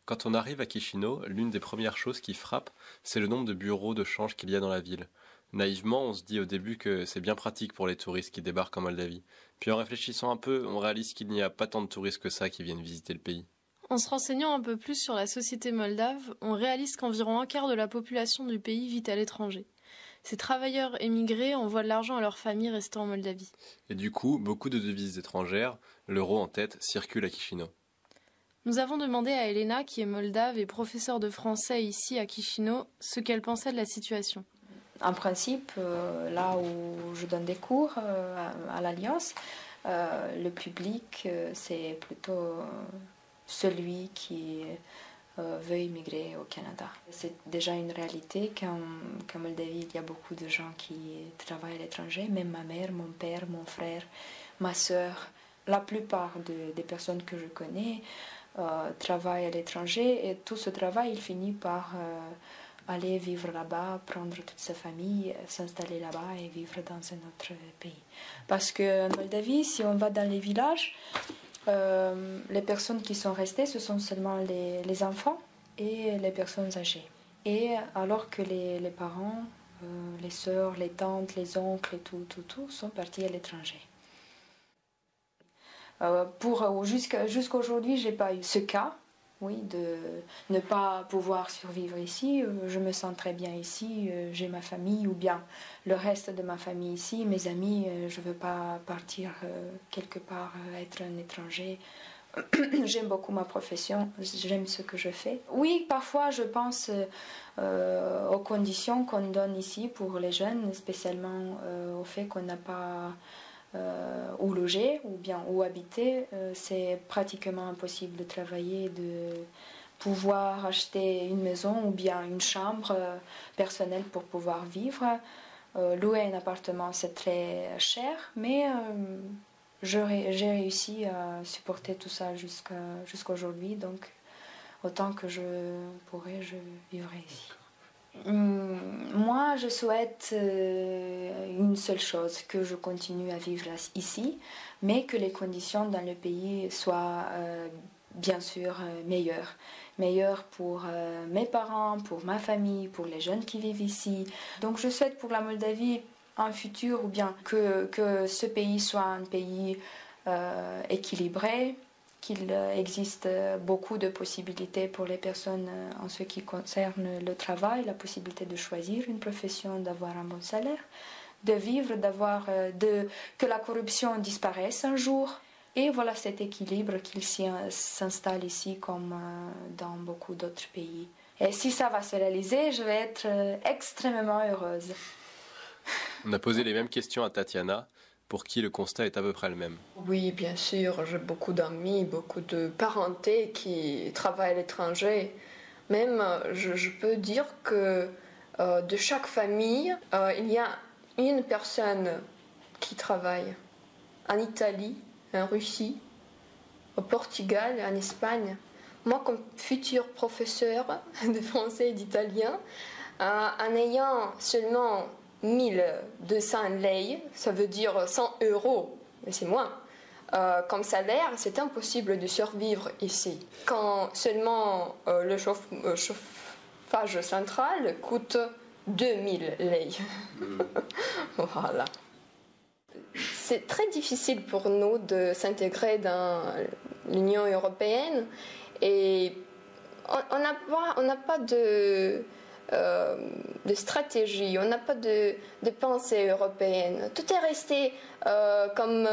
Quand on arrive à Chisinau, l'une des premières choses qui frappe, c'est le nombre de bureaux de change qu'il y a dans la ville. Naïvement, on se dit au début que c'est bien pratique pour les touristes qui débarquent en Moldavie. Puis en réfléchissant un peu, on réalise qu'il n'y a pas tant de touristes que ça qui viennent visiter le pays. En se renseignant un peu plus sur la société moldave, on réalise qu'environ un quart de la population du pays vit à l'étranger. Ces travailleurs émigrés envoient de l'argent à leurs familles restant en Moldavie. Et du coup, beaucoup de devises étrangères, l'euro en tête, circulent à Chisinau. Nous avons demandé à Elena, qui est moldave et professeure de français ici à Chisinau, ce qu'elle pensait de la situation. En principe, là où je donne des cours à l'Alliance, le public, c'est plutôt celui qui veut immigrer au Canada. C'est déjà une réalité qu'en Moldavie, il y a beaucoup de gens qui travaillent à l'étranger, même ma mère, mon père, mon frère, ma sœur. La plupart des personnes que je connais travaillent à l'étranger et tout ce travail, il finit par aller vivre là-bas, prendre toute sa famille, s'installer là-bas et vivre dans un autre pays. Parce qu'en Moldavie, si on va dans les villages, les personnes qui sont restées, ce sont seulement les enfants et les personnes âgées. Et alors que les parents, les sœurs, les tantes, les oncles et tout sont partis à l'étranger. Jusqu'à aujourd'hui, je n'ai pas eu ce cas, oui, de ne pas pouvoir survivre ici. Je me sens très bien ici, j'ai ma famille ou bien le reste de ma famille ici, mes amis. Je ne veux pas partir quelque part, être un étranger. J'aime beaucoup ma profession, j'aime ce que je fais. Oui, parfois je pense aux conditions qu'on donne ici pour les jeunes, spécialement au fait qu'on n'a pas où loger ou bien où habiter. C'est pratiquement impossible de travailler, de pouvoir acheter une maison ou bien une chambre personnelle pour pouvoir vivre. Louer un appartement, c'est très cher, mais j'ai réussi à supporter tout ça jusqu'à aujourd'hui, donc autant que je pourrais, je vivrai ici. Moi, je souhaite une seule chose, que je continue à vivre ici, mais que les conditions dans le pays soient bien sûr meilleures. Meilleures pour mes parents, pour ma famille, pour les jeunes qui vivent ici. Donc je souhaite pour la Moldavie un futur, ou bien que ce pays soit un pays équilibré, qu'il existe beaucoup de possibilités pour les personnes en ce qui concerne le travail, la possibilité de choisir une profession, d'avoir un bon salaire, de vivre, que la corruption disparaisse un jour. Et voilà cet équilibre qu'il s'installe ici comme dans beaucoup d'autres pays. Et si ça va se réaliser, je vais être extrêmement heureuse. On a posé les mêmes questions à Tatiana, pour qui le constat est à peu près le même. Oui, bien sûr, j'ai beaucoup d'amis, beaucoup de parentés qui travaillent à l'étranger. Même, je peux dire que de chaque famille, il y a une personne qui travaille en Italie, en Russie, au Portugal, en Espagne. Moi, comme futur professeur de français et d'italien, en ayant seulement 1200 lei, ça veut dire 100 euros, mais c'est moins. Comme salaire, c'est impossible de survivre ici. Quand seulement le chauffage central coûte 2000 lei. Voilà. C'est très difficile pour nous de s'intégrer dans l'Union européenne et on n'a pas de stratégie, on n'a pas de pensée européenne. Tout est resté comme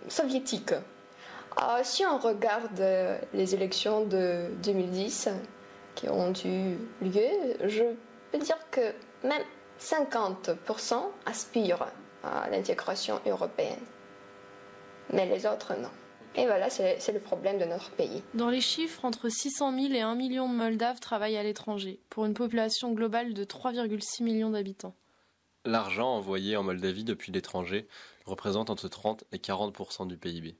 soviétique. Si on regarde les élections de 2010 qui ont eu lieu, je peux dire que même 50% aspirent à l'intégration européenne. Mais les autres, non. Et voilà, c'est le problème de notre pays. Dans les chiffres, entre 600 000 et 1 million de Moldaves travaillent à l'étranger, pour une population globale de 3,6 millions d'habitants. L'argent envoyé en Moldavie depuis l'étranger représente entre 30 et 40% du PIB.